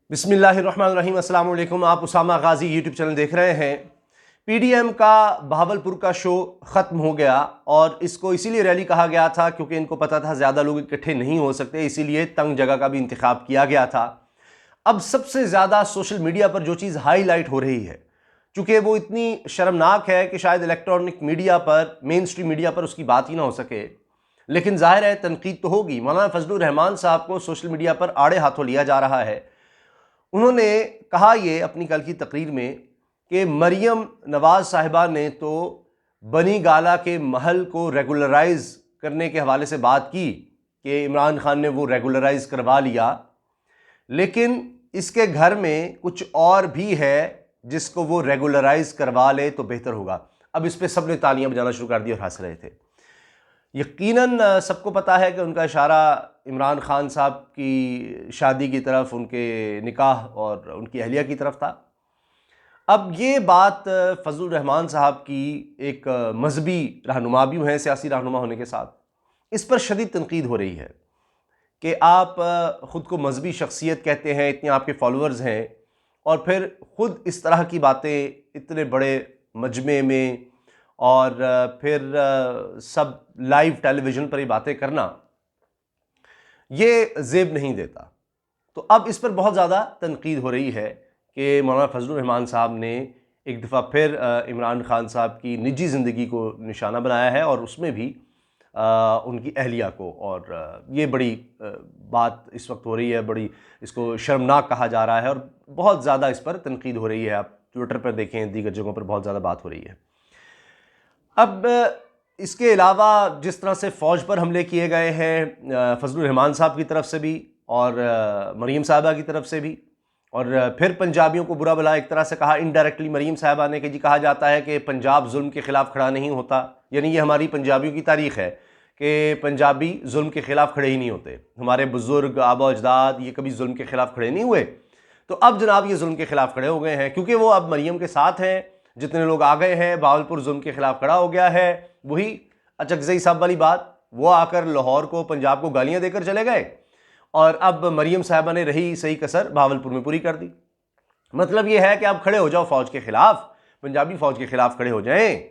बिस्मिल्लाहिर्रहमानिर्रहीम। अस्सलाम वालेकुम। आप उसामा गाजी यूट्यूब चैनल देख रहे हैं। पीडीएम का बहावलपुर का शो ख़त्म हो गया और इसको इसीलिए रैली कहा गया था क्योंकि इनको पता था ज़्यादा लोग इकट्ठे नहीं हो सकते, इसीलिए तंग जगह का भी इंतखाब किया गया था। अब सबसे ज़्यादा सोशल मीडिया पर जो चीज़ हाईलाइट हो रही है, चूँकि वो इतनी शर्मनाक है कि शायद इलेक्ट्रॉनिक मीडिया पर, मेन स्ट्रीम मीडिया पर उसकी बात ही ना हो सके, लेकिन जाहिर है तनकीद तो होगी। मौलाना फजलुर रहमान साहब को सोशल मीडिया पर आड़े हाथों लिया जा रहा है। उन्होंने कहा ये अपनी कल की तकरीर में कि मरियम नवाज साहिबा ने तो बनी गाला के महल को रेगुलराइज करने के हवाले से बात की कि इमरान खान ने वो रेगुलराइज करवा लिया, लेकिन इसके घर में कुछ और भी है जिसको वो रेगुलराइज करवा ले तो बेहतर होगा। अब इस पर सब ने तालियां बजाना शुरू कर दी और हंस रहे थे। यकीनन सबको पता है कि उनका इशारा इमरान खान साहब की शादी की तरफ, उनके निकाह और उनकी अहलिया की तरफ था। अब ये बात फजलुर रहमान साहब की एक मजहबी रहनुमा भी हैं, सियासी रहनुमा होने के साथ, इस पर शदीद तनकीद हो रही है कि आप ख़ुद को मजहबी शख्सियत कहते हैं, इतने आपके फॉलोअर्स हैं, और फिर ख़ुद इस तरह की बातें इतने बड़े मजमे में और फिर सब लाइव टेलीविज़न पर ही बातें करना, ये ज़ेब नहीं देता। तो अब इस पर बहुत ज़्यादा तनकीद हो रही है कि मौलाना फजलुर रहमान साहब ने एक दफ़ा फिर इमरान खान साहब की निजी ज़िंदगी को निशाना बनाया है और उसमें भी उनकी अहलिया को, और ये बड़ी बात इस वक्त हो रही है, बड़ी इसको शर्मनाक कहा जा रहा है और बहुत ज़्यादा इस पर तनकीद हो रही है। आप ट्विटर पर देखें, दीगर जगहों पर बहुत ज़्यादा बात हो रही है। अब इसके अलावा जिस तरह से फ़ौज पर हमले किए गए हैं फजलुर रहमान साहब की तरफ से भी और मरीम साहिबा की तरफ से भी, और फिर पंजाबियों को बुरा भला एक तरह से कहा इनडायरेक्टली मरीम साहिबा ने कि जी कहा जाता है कि पंजाब जुल्म के ख़िलाफ़ खड़ा नहीं होता, यानी ये हमारी पंजाबियों की तारीख़ है कि पंजाबी जुल्म के ख़िलाफ़ खड़े ही नहीं होते। हमारे बुज़ुर्ग आबा अजदाद ये कभी जुल्म के ख़िलाफ़ खड़े नहीं हुए, तो अब जनाब ये जुल्म के ख़िलाफ़ खड़े हो गए हैं क्योंकि वो अब मरीम के साथ हैं। जितने लोग आ गए हैं, बहावलपुर जुल्म के ख़िलाफ़ खड़ा हो गया है। वही अचकज़ई साहब वाली बात, वो आकर लाहौर को, पंजाब को गालियाँ देकर चले गए और अब मरीम साहिबा ने रही सही कसर बहावलपुर में पूरी कर दी। मतलब ये है कि आप खड़े हो जाओ फ़ौज के ख़िलाफ़, पंजाबी फ़ौज के ख़िलाफ़ खड़े हो जाएं।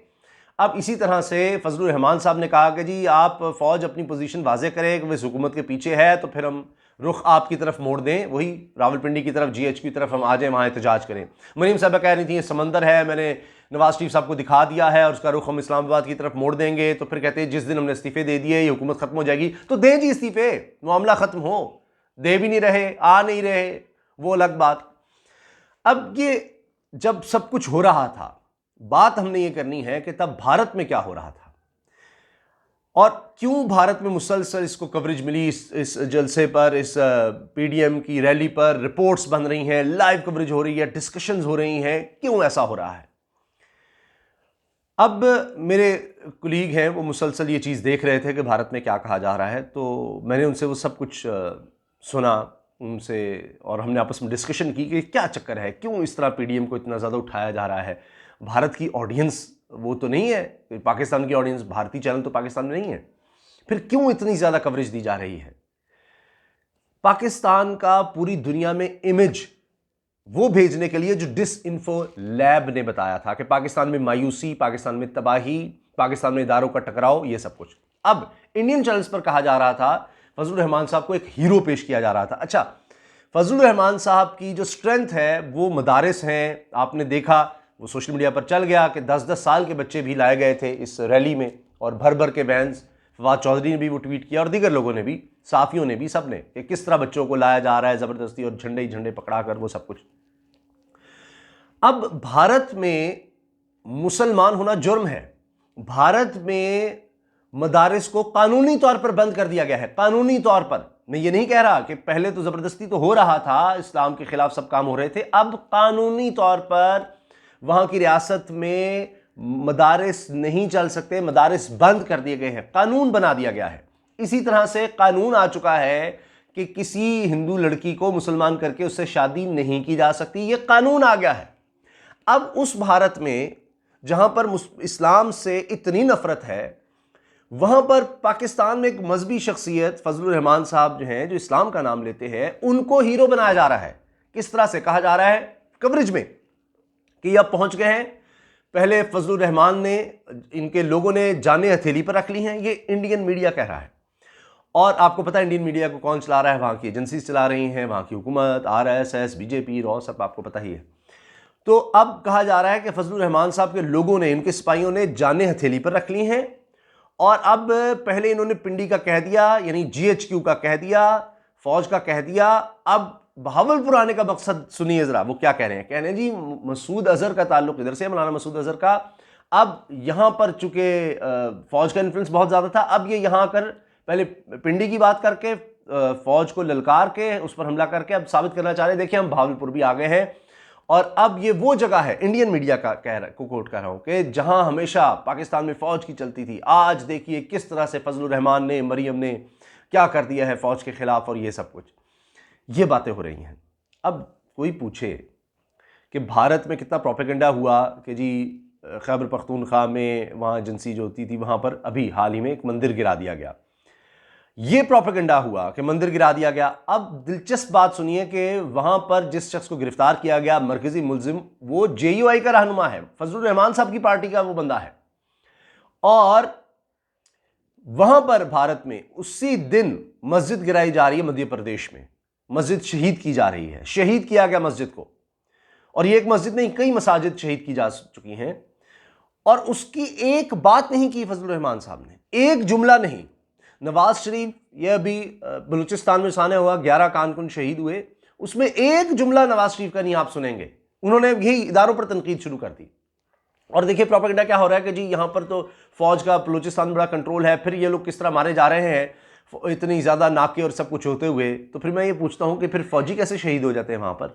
अब इसी तरह से फजलुर रहमान साहब ने कहा कि जी आप फ़ौज अपनी पोजीशन वाज़े करें कि वह इस हुकूमत के पीछे है, तो फिर हम रुख आपकी तरफ मोड़ दें, वही रावलपिंडी की तरफ, GH की तरफ हम आ जाएं, वहाँ एहतजाज करें। मरीम साहबा कह रही थी ये समंदर है, मैंने नवाज शरीफ साहब को दिखा दिया है और उसका रुख हम इस्लामाबाद की तरफ मोड़ देंगे। तो फिर कहते हैं जिस दिन हमने इस्तीफ़े दे दिए ये हुकूमत ख़त्म हो जाएगी। तो दें जी इस्तीफ़े, मामला ख़त्म हो। दे भी नहीं रहे, आ नहीं रहे, वो अलग बात। अब ये जब सब कुछ हो रहा था, बात हमने ये करनी है कि तब भारत में क्या हो रहा था और क्यों भारत में मुसलसल इसको कवरेज मिली। इस जलसे पर, इस पीडीएम की रैली पर रिपोर्ट्स बन रही हैं, लाइव कवरेज हो रही है, डिस्कशंस हो रही हैं, क्यों ऐसा हो रहा है। अब मेरे कुलीग हैं, वो मुसलसल ये चीज़ देख रहे थे कि भारत में क्या कहा जा रहा है, तो मैंने उनसे वो सब कुछ सुना उनसे और हमने आपस में डिस्कशन की कि क्या चक्कर है, क्यों इस तरह पीडीएम को इतना ज़्यादा उठाया जा रहा है। भारत की ऑडियंस वो तो नहीं है, पाकिस्तान की ऑडियंस, भारतीय चैनल तो पाकिस्तान में नहीं है, फिर क्यों इतनी ज़्यादा कवरेज दी जा रही है। पाकिस्तान का पूरी दुनिया में इमेज वो भेजने के लिए जो डिसइंफो लैब ने बताया था कि पाकिस्तान में मायूसी, पाकिस्तान में तबाही, पाकिस्तान में इदारों का टकराव, ये सब कुछ। अब इंडियन चैनल्स पर कहा जा रहा था, फजलुर रहमान साहब को एक हीरो पेश किया जा रहा था। अच्छा, फजलुर रहमान साहब की जो स्ट्रेंथ है वो मदारिस हैं। आपने देखा, वो सोशल मीडिया पर चल गया कि 10-10 साल के बच्चे भी लाए गए थे इस रैली में और भर भर के वैन्स। फवाद चौधरी ने भी वो ट्वीट किया और दीगर लोगों ने भी, साफियों ने भी, सब ने, कि किस तरह बच्चों को लाया जा रहा है ज़बरदस्ती और झंडे ही झंडे पकड़ा कर, वो सब कुछ। अब भारत में मुसलमान होना जुर्म है। भारत में मदारिस को कानूनी तौर पर बंद कर दिया गया है, कानूनी तौर पर। मैं ये नहीं कह रहा कि पहले तो ज़बरदस्ती तो हो रहा था, इस्लाम के खिलाफ सब काम हो रहे थे, अब कानूनी तौर पर वहाँ की रियासत में मदारिस नहीं चल सकते, मदारिस बंद कर दिए गए हैं, कानून बना दिया गया है। इसी तरह से कानून आ चुका है कि किसी हिंदू लड़की को मुसलमान करके उससे शादी नहीं की जा सकती, ये कानून आ गया है। अब उस भारत में जहाँ पर इस्लाम से इतनी नफरत है, वहाँ पर पाकिस्तान में एक मजहबी शख्सियत फजलुर रहमान साहब जो हैं, जो इस्लाम का नाम लेते हैं, उनको हीरो बनाया जा रहा है किस तरह से कहा जा रहा है कवरेज में कि अब पहुंच गए हैं। पहले फजलुर रहमान ने, इनके लोगों ने जाने हथेली पर रख ली हैं, ये इंडियन मीडिया कह रहा है। और आपको पता है इंडियन मीडिया को कौन चला रहा है, वहाँ की एजेंसीज चला रही हैं, वहाँ की हुकूमत, RSS, BJP, रॉ, सब आपको पता ही है। तो अब कहा जा रहा है कि फजलुर रहमान साहब के लोगों ने, इनके सिपाहियों ने जाने हथेली पर रख ली हैं। और अब पहले इन्होंने पिंडी का कह दिया, यानी GHQ का कह दिया, फौज का कह दिया। अब बहावलपुर आने का मकसद सुनिए जरा, वो क्या कह रहे हैं। कह रहे हैं जी मसूद अजहर का ताल्लुक इधर से, मौलाना मसूद अजहर का। अब यहां पर चूंकि फौज का इन्फ्लुएंस बहुत ज्यादा था, अब ये यहां आकर पहले पिंडी की बात करके, फौज को ललकार के, उस पर हमला करके अब साबित करना चाह रहे हैं देखिए हम बहावलपुर भी आ गए हैं। और अब ये वो जगह है, इंडियन मीडिया का को कोट कर रहा हूं, कि जहां हमेशा पाकिस्तान में फौज की चलती थी, आज देखिए किस तरह से फजलुर रहमान ने, मरियम ने क्या कर दिया है फौज के खिलाफ, और ये सब कुछ, ये बातें हो रही हैं। अब कोई पूछे कि भारत में कितना प्रोपेगेंडा हुआ कि जी खैबर पख्तूनख्वा में वहाँ एजेंसी जो होती थी, वहाँ पर अभी हाल ही में एक मंदिर गिरा दिया गया। ये प्रोपेगेंडा हुआ कि मंदिर गिरा दिया गया। अब दिलचस्प बात सुनिए कि वहाँ पर जिस शख्स को गिरफ्तार किया गया, मरकजी मुलजिम, वो JUI का रहनुमा है, फजलुर रहमान साहब की पार्टी का वो बंदा है। और वहाँ पर भारत में उसी दिन मस्जिद गिराई जा रही है, मध्य प्रदेश में मस्जिद शहीद की जा रही है, शहीद किया गया मस्जिद को। और ये एक मस्जिद नहीं, कई मसाजिद शहीद की जा चुकी हैं। और उसकी एक बात नहीं की फजलुर रहमान साहब ने, एक जुमला नहीं। नवाज शरीफ, ये अभी बलूचिस्तान में सामने हुआ, 11 कारकुन शहीद हुए, उसमें एक जुमला नवाज शरीफ का नहीं आप सुनेंगे। उन्होंने यही इदारों पर तनकीद शुरू कर दी। और देखिए प्रोपेगेंडा क्या हो रहा है कि जी यहां पर तो फौज का बलूचिस्तान में बड़ा कंट्रोल है, फिर ये लोग किस तरह मारे जा रहे हैं इतनी ज़्यादा नाके और सब कुछ होते हुए। तो फिर मैं ये पूछता हूं कि फिर फौजी कैसे शहीद हो जाते हैं वहां पर?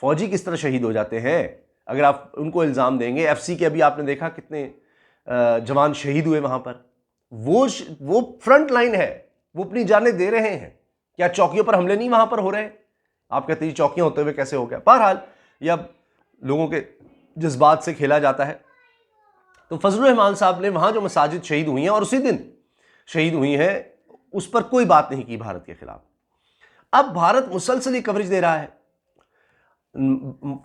फौजी किस तरह शहीद हो जाते हैं अगर आप उनको इल्ज़ाम देंगे? FC के अभी आपने देखा कितने जवान शहीद हुए वहां पर। वो फ्रंट लाइन है, वो अपनी जानें दे रहे हैं। क्या चौकियों पर हमले नहीं वहां पर हो रहे? आप कहते हैं चौकियां होते हुए कैसे हो गया? बहरहाल ये अब लोगों के जज्बात से खेला जाता है। तो फजलुर रहमान साहब ने वहां जो मसाजिद शहीद हुई हैं और उसी दिन शहीद हुई हैं, उस पर कोई बात नहीं की भारत के खिलाफ। अब भारत मुसलसल कवरेज दे रहा है।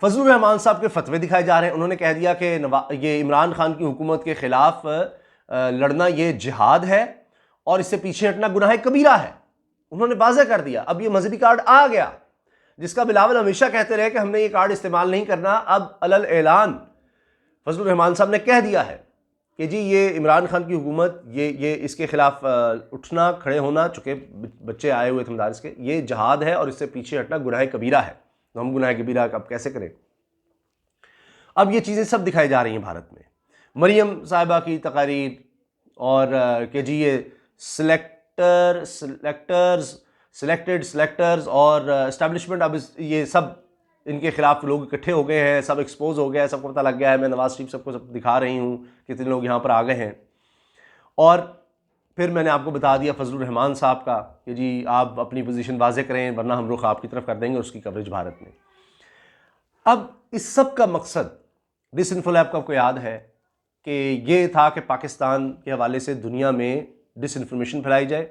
फजलुर रहमान साहब के फतवे दिखाए जा रहे हैं। उन्होंने कह दिया कि ये इमरान खान की हुकूमत के खिलाफ लड़ना ये जिहाद है और इससे पीछे हटना गुनाह कबीरा है। उन्होंने वाज़ेह कर दिया। अब ये मजहबी कार्ड आ गया, जिसका बिलावल हमेशा कहते रहे कि हमने ये कार्ड इस्तेमाल नहीं करना। अब अलल ऐलान फजलुर रहमान साहब ने कह दिया है कि जी ये इमरान खान की हुकूमत, ये इसके खिलाफ उठना, खड़े होना, चूँकि बच्चे आए हुए थे मदारिस के, ये जहाद है और इससे पीछे हटना गुनाह कबीरा है। तो हम गुनाह कबीरा अब कैसे करें? अब ये चीज़ें सब दिखाई जा रही हैं भारत में। मरियम साहिबा की तकारीर और कि जी ये सिलेक्टर्स और एस्टैब्लिशमेंट, अब ये सब इनके खिलाफ लोग इकट्ठे हो गए हैं, सब एक्सपोज हो गया है, सबको पता लग गया है। मैं नवाज शरीफ सबको सब दिखा रही हूँ कितने लोग यहाँ पर आ गए हैं। और फिर मैंने आपको बता दिया फजलुर रहमान साहब का कि जी आप अपनी पोजीशन वाज़ेह करें वरना हम रुख आपकी तरफ कर देंगे, और उसकी कवरेज भारत में। अब इस सब का मकसद, डिसइंफो लैब का आपको याद है कि ये था कि पाकिस्तान के हवाले से दुनिया में डिसइंफॉर्मेशन फैलाई जाए।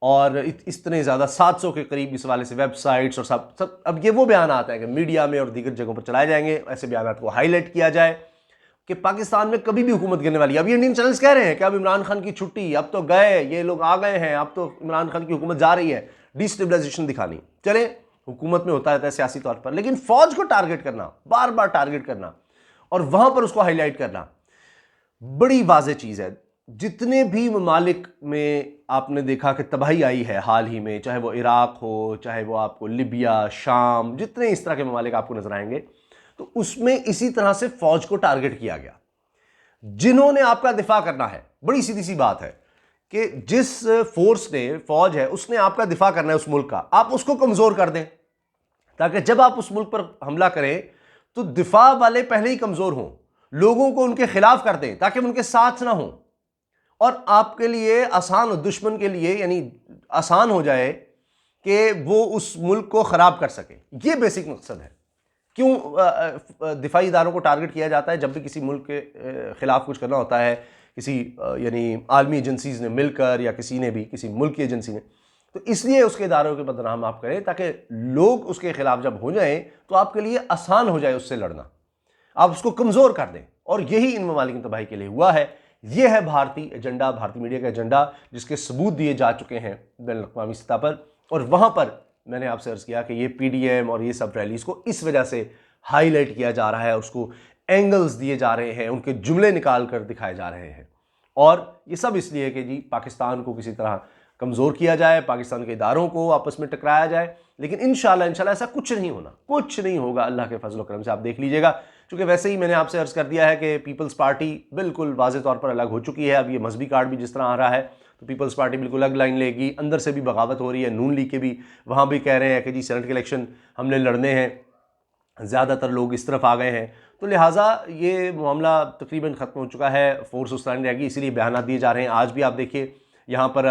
और इतने ज़्यादा 700 के करीब इस वाले से वेबसाइट्स और सब अब ये वो बयान आता है कि मीडिया में और दीगर जगहों पर चलाए जाएंगे। ऐसे बयान को हाईलाइट किया जाए कि पाकिस्तान में कभी भी हुकूमत गिरने वाली है। अब ये इंडियन चैनल्स कह रहे हैं कि अब इमरान खान की छुट्टी, अब तो गए, ये लोग आ गए हैं, अब तो इमरान खान की हुकूमत जा रही है, डिस्टेबलाइजेशन दिखानी। चले, हुकूमत में होता रहता है सियासी तौर पर, लेकिन फौज को टारगेट करना, बार बार टारगेट करना और वहां पर उसको हाईलाइट करना बड़ी वाज़ेह चीज़ है। जितने भी ममालिक में आपने देखा कि तबाही आई है हाल ही में, चाहे वो इराक हो, चाहे वो आपको लिबिया, शाम, जितने इस तरह के ममालिक आपको नजर आएंगे, तो उसमें इसी तरह से फौज को टारगेट किया गया। जिन्होंने आपका दिफा करना है, बड़ी सीधी सी बात है कि जिस फोर्स ने, फौज है, उसने आपका दिफा करना है उस मुल्क का, आप उसको कमजोर कर दें ताकि जब आप उस मुल्क पर हमला करें तो दिफा वाले पहले ही कमजोर हों, लोगों को उनके खिलाफ कर दें ताकि उनके साथ ना हो, और आपके लिए आसान, दुश्मन के लिए यानी आसान हो जाए कि वो उस मुल्क को खराब कर सके। ये बेसिक मकसद है। क्यों दिफाई इदारों को टारगेट किया जाता है? जब भी किसी मुल्क के खिलाफ कुछ करना होता है, किसी यानी आलमी एजेंसीज ने मिलकर या किसी ने भी, किसी मुल्क की एजेंसी ने, तो इसलिए उसके इदारों के बदनाम आप करें ताकि लोग उसके खिलाफ जब हो जाएं तो आपके लिए आसान हो जाए उससे लड़ना, आप उसको कमज़ोर कर दें। और यही इन ममालिक की तबाही के लिए हुआ है। यह है भारतीय एजेंडा, भारतीय मीडिया का एजेंडा, जिसके सबूत दिए जा चुके हैं बैनुल-अक़वामी सतह पर। और वहाँ पर मैंने आपसे अर्ज़ किया कि ये PDM और ये सब रैलीज़ को इस वजह से हाईलाइट किया जा रहा है, उसको एंगल्स दिए जा रहे हैं, उनके जुमले निकाल कर दिखाए जा रहे हैं। और ये सब इसलिए कि जी पाकिस्तान को किसी तरह कमज़ोर किया जाए, पाकिस्तान के इदारों को आपस में टकराया जाए। लेकिन इंशाल्लाह ऐसा कुछ नहीं होना, कुछ नहीं होगा अल्लाह के फजल करम से। आप देख लीजिएगा, क्योंकि वैसे ही मैंने आपसे अर्ज़ कर दिया है कि पीपल्स पार्टी बिल्कुल वाज़ेह तौर पर अलग हो चुकी है। अब ये मजहबी कार्ड भी जिस तरह आ रहा है तो पीपल्स पार्टी बिल्कुल अलग लाइन लेगी, अंदर से भी बगावत हो रही है। नून लीग के भी वहाँ भी कह रहे हैं कि जी सेनेट के इलेक्शन हमने लड़ने हैं, ज़्यादातर लोग इस तरफ आ गए हैं। तो लिहाजा ये मामला तकरीबन ख़त्म हो चुका है, फोर्स उस तरह नहीं रहेगी, इसीलिए बयान दिए जा रहे हैं। आज भी आप देखिए यहाँ पर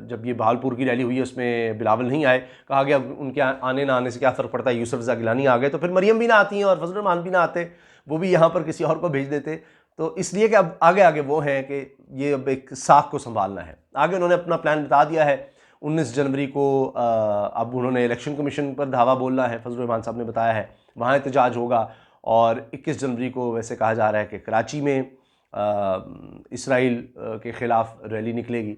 जब ये बहावलपुर की रैली हुई है उसमें बिलावल नहीं आए, कहा गया उनके आने ना आने से क्या फ़र्क पड़ता है, यूसुफ रज़ा गिलानी आ गए तो फिर मरियम भी ना आती हैं और फजल रहमान भी ना आते, वो भी यहाँ पर किसी और को भेज देते। तो इसलिए कि अब आगे आगे वो हैं कि ये अब एक साख को संभालना है। आगे उन्होंने अपना प्लान बता दिया है। 19 जनवरी को अब उन्होंने इलेक्शन कमीशन पर धावा बोलना है, फजल रहमान साहब ने बताया है, वहाँ एहतजाज होगा। और 21 जनवरी को वैसे कहा जा रहा है कि कराची में इसराइल के ख़िलाफ़ रैली निकलेगी।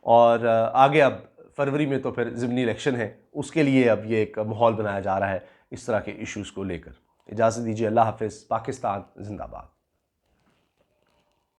और आगे अब फरवरी में तो फिर ज़िमनी इलेक्शन है, उसके लिए अब ये एक माहौल बनाया जा रहा है इस तरह के इश्यूज़ को लेकर। इजाज़त दीजिए, अल्लाह हाफ़िज़, पाकिस्तान ज़िंदाबाद।